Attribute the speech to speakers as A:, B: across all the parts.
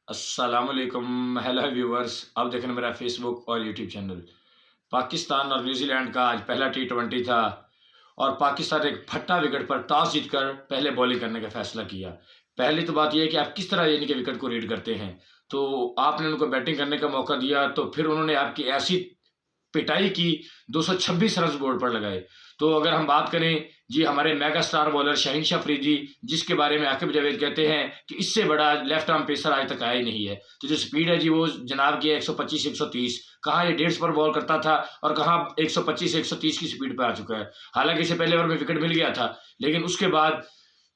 A: अस्सलामुअलैकुम, hello viewers. आप देख रहे हैं मेरा फेसबुक और यूट्यूब चैनल। पाकिस्तान और न्यूजीलैंड का आज पहला टी20 था और पाकिस्तान एक फट्टा विकेट पर टॉस जीतकर पहले बॉलिंग करने का फैसला किया। पहली तो बात यह है कि आप किस तरह यानी कि विकेट को रीड करते हैं। तो आपने उनको बैटिंग करने का मौका दिया तो फिर उन्होंने आपकी ऐसी पिटाई की, 226 रन बोर्ड पर लगाए। तो अगर हम बात करें जी हमारे mega star bowler Shaheen Afridi, जिसके बारे में आकिब जावेद कहते हैं कि इससे बड़ा लेफ्ट आर्म पेसर आज तक आया ही नहीं है। तो जो स्पीड है जी वो जनाब की है 125 130। कहाँ ये 150 पर बॉल करता था और कहाँ 125 130 की स्पीड पे आ चुका है। हालांकि इसे पहले ओवर में विकेट मिल गया था, लेकिन उसके बाद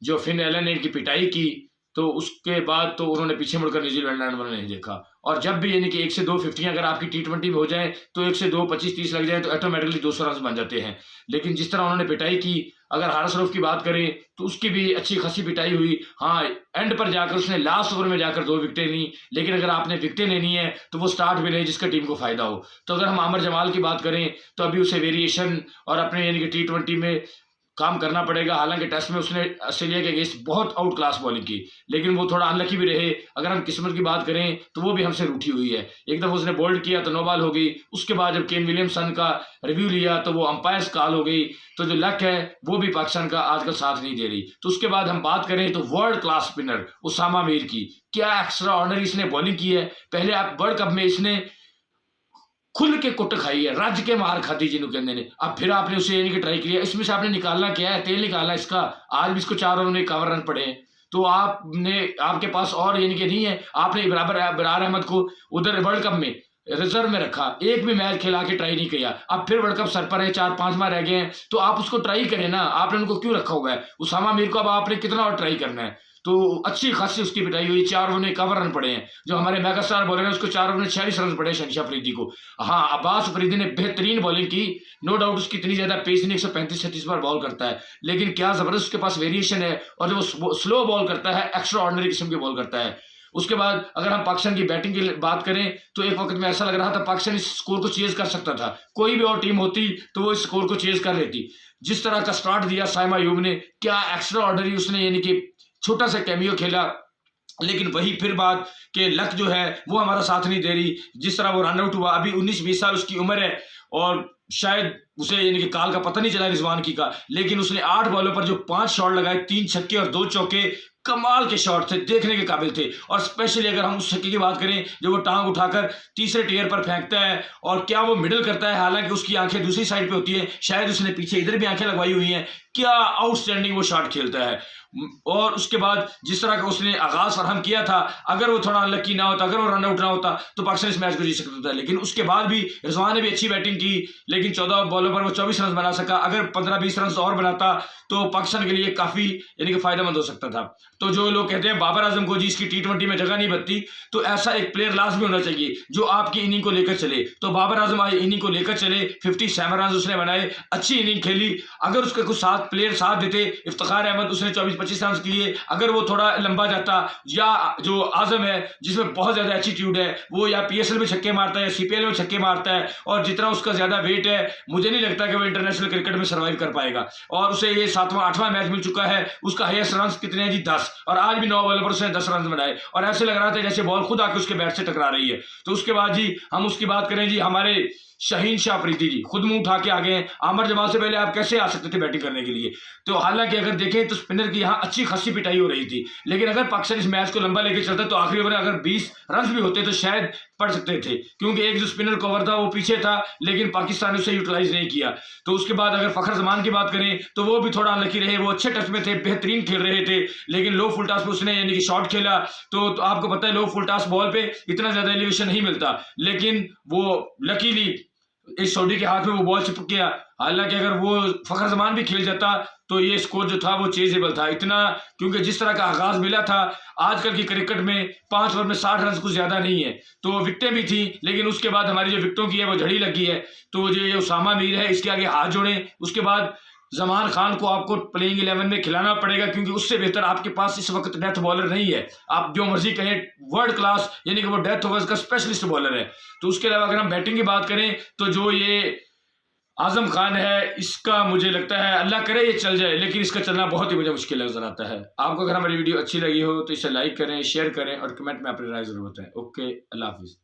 A: जो फिन एलन ने इनकी पिटाई की तो उसके बाद तो उन्होंने पीछे मुड़कर न्यूजीलैंड वालों ने नहीं देखा। और जब भी यानी कि 1 से 2 फिफ्टियां अगर आपकी टी20 में हो जाए तो 1 से 2 25-30 लग जाए तो ऑटोमेटिकली 200 रन बन जाते हैं। लेकिन जिस तरह उन्होंने पिटाई की, अगर हारिस रऊफ की बात करें तो उसकी भी अच्छी खासी पिटाई हुई। हाँ, एंड पर जाकर उसने लास्ट ओवर में जाकर 2 विकेटें ली, लेकिन अगर आपने विकेटें लेनी है तो वो स्टार्ट भी ले जिसका टीम को फायदा हो। तो अगर हम आमर जमाल की बात करें तो अभी उसे वेरिएशन और अपने यानी कि टी20 में काम करना पड़ेगा। हालांकि टेस्ट में उसने ऑस्ट्रेलिया के अगेंस्ट बहुत आउट क्लास बॉलिंग की, लेकिन वो थोड़ा अनलकी भी रहे। अगर हम किस्मत की बात करें तो वो भी हमसे रूठी हुई है। एक दफ़ा उसने बोल्ड किया तो 9 बॉल हो गई। उसके बाद जब केन विलियमसन का रिव्यू लिया तो वो अंपायर्स कॉल हो गई। तो जो लक है वो भी पाकिस्तान का आजकल साथ नहीं दे रही। तो उसके बाद हम बात करें तो world class spinner Usama Mir की, क्या एक्स्ट्रा ऑर्डिनरी इसने बॉलिंग की है। पहले आप वर्ल्ड कप में इसने खुल के कुट खाई है, रज के मार खाती जिन्हों कहते हैं। अब फिर आपने उसे यानी कि ट्राई किया, इसमें से आपने निकालना क्या है, तेल निकालना इसका। आज भी इसको 4 ओवर में 51 रन पड़े हैं। तो आपने आपके पास और यानी कि नहीं है। आपने बराबर बरार अहमद को उधर वर्ल्ड कप में रिजर्व में रखा, एक भी मैच खिला के ट्राई नहीं किया। अब फिर वर्ल्ड कप सर पर है, 4-5 माह रह गए हैं, तो आप उसको ट्राई करें ना। आपने उनको क्यों रखा हुआ है उसामा मीर को? अब आपने कितना और ट्राई करना है। तो अच्छी खासी उसकी पिटाई हुई, 4 ओवर में 51 रन पड़े हैं। जो हमारे मेगा स्टार बॉलर है उसको 4 ओवर में 46 रन पड़े शहनशाह अफरीदी को। हाँ, अब्बास अफरीदी ने बेहतरीन बॉलिंग की, नो डाउट उसकी इतनी ज्यादा पेस नहीं, 135-36 पर बॉल करता है, लेकिन क्या जबरदस्त उसके पास वेरिएशन है। और जो वो स्लो बॉल करता है, एक्स्ट्रा ऑर्डिनरी किस्म की बॉल करता है। उसके बाद अगर हम पाकिस्तान की बैटिंग की बात करें तो एक वक्त में ऐसा लग रहा था पाकिस्तान इस स्कोर को चेज कर सकता था। कोई भी और टीम होती तो वो इस स्कोर को चेज कर लेती। जिस तरह का स्टार्ट दिया साइमा अयूब ने, क्या एक्स्ट्रा ऑर्डिनरी उसने यानी कि छोटा सा कैमियो खेला। लेकिन वही फिर बात कि लक जो है वो हमारा साथ नहीं दे रही। जिस तरह वो रन आउट हुआ, अभी 19-20 साल उसकी उम्र है और शायद उसे यानी कि काल का पता नहीं चला रिजवान की का, लेकिन उसने 8 बॉलों पर जो 5 शॉट लगाए, 3 छक्के और 2 चौके, कमाल के शॉट थे, देखने के काबिल थे। और स्पेशली अगर हम उस छक्के की बात करें जो वो टांग उठाकर तीसरे टियर पर फेंकता है और क्या वो मिडल करता है, हालांकि उसकी आंखें दूसरी साइड पे होती है, शायद उसने पीछे इधर भी आंखें लगवाई हुई हैं। क्या आउटस्टैंडिंग वो शॉट खेलता है। और उसके बाद जिस तरह का उसने आगाज फरहम किया था, अगर वो थोड़ा अनलकी ना होता, अगर वो रन आउट ना होता तो पाकिस्तान इस मैच को जीत सकता था। लेकिन उसके बाद भी रिजवान ने भी अच्छी बैटिंग की, लेकिन 14 बॉलों पर वो 24 रन बना सका। अगर 15-20 रन और बनाता तो पाकिस्तान के लिए काफी यानी कि फायदेमंद हो सकता था। तो जो लोग कहते हैं बाबर आजम को जी इसकी टी20 में जगह नहीं बनती, तो ऐसा एक प्लेयर लास्ट भी होना चाहिए जो आपकी इनिंग को लेकर चले। तो बाबर आजम आज इनिंग को लेकर चले, 57 रन उसने बनाए, अच्छी इनिंग खेली। अगर उसके कुछ साथ प्लेयर साथ देते, इफ्तिखार अहमद उसने 24-25 रन किए, अगर वो थोड़ा लंबा जाता, या जो आजम है जिसमें बहुत ज्यादा एटीट्यूड है, वो या पीएसएल में छक्के मारता है या सीपीएल में छक्के मारता है, और जितना उसका ज्यादा वेट है मुझे नहीं लगता कि वो इंटरनेशनल क्रिकेट में सर्वाइव कर पाएगा। और उसे ये 7वां-8वां मैच मिल चुका है। उसका हाईएस्ट रन कितने हैं जी? 10। और आज भी 9 बॉल पर उसने 10 रन बनाए और ऐसे लग रहा था जैसे बॉल खुद आके उसके बैट से टकरा रही है। तो उसके बाद जी हम उसकी बात करें जी, हमारे शहीन अफरीदी जी खुद मुंह उठा के आ गए हैं। आमर जमाल से पहले आप कैसे आ सकते थे बैटिंग करने के लिए? तो हालांकि अगर देखें तो स्पिनर की यहाँ अच्छी खासी पिटाई हो रही थी, लेकिन अगर पाकिस्तान इस मैच को लंबा लेके चलता तो आखिरी ओवर अगर 20 रन भी होते तो शायद पड़ सकते थे, क्योंकि एक जो स्पिनर कवर था वो पीछे था, लेकिन पाकिस्तान ने उसे यूटिलाइज नहीं किया। तो उसके बाद अगर फखर जमान की बात करें तो वो भी थोड़ा अनलकी रहे। वो अच्छे टच में थे, बेहतरीन खेल रहे थे, लेकिन लो फुल टॉस पे उसने यानी कि शॉट खेला। तो आपको पता है लो फुल टॉस बॉल पे इतना ज्यादा एलिवेशन नहीं मिलता, लेकिन वो लकीली इस सऊदी के हाथ में वो बॉल चिपक गया। हालांकि अगर वो फखर जमान भी खेल जाता तो ये स्कोर जो था वो चेजेबल था इतना, क्योंकि जिस तरह का आगाज मिला था, आजकल की क्रिकेट में 5 ओवर में 60 रन कुछ ज्यादा नहीं है। तो विकेटें भी थी, लेकिन उसके बाद हमारी जो विकेटों की है वो झड़ी लगी है। तो जो ये उसामा मीर है इसके आगे हाथ जोड़े। उसके बाद जमान खान को आपको प्लेइंग 11 में खिलाना पड़ेगा, क्योंकि उससे बेहतर आपके पास इस वक्त डेथ बॉलर नहीं है। आप जो मर्जी कहें, वर्ल्ड क्लास यानी कि वो डेथ ओवर्स का स्पेशलिस्ट बॉलर है। तो उसके अलावा अगर हम बैटिंग की बात करें तो जो ये आजम खान है, इसका मुझे लगता है अल्लाह करे ये चल जाए, लेकिन इसका चलना बहुत ही मुझे मुश्किल नजर आता है। आपको अगर हमारी वीडियो अच्छी लगी हो तो इसे लाइक करें, शेयर करें और कमेंट में अपनी राय जरूर बताएं। ओके, अल्लाह हाफिज़।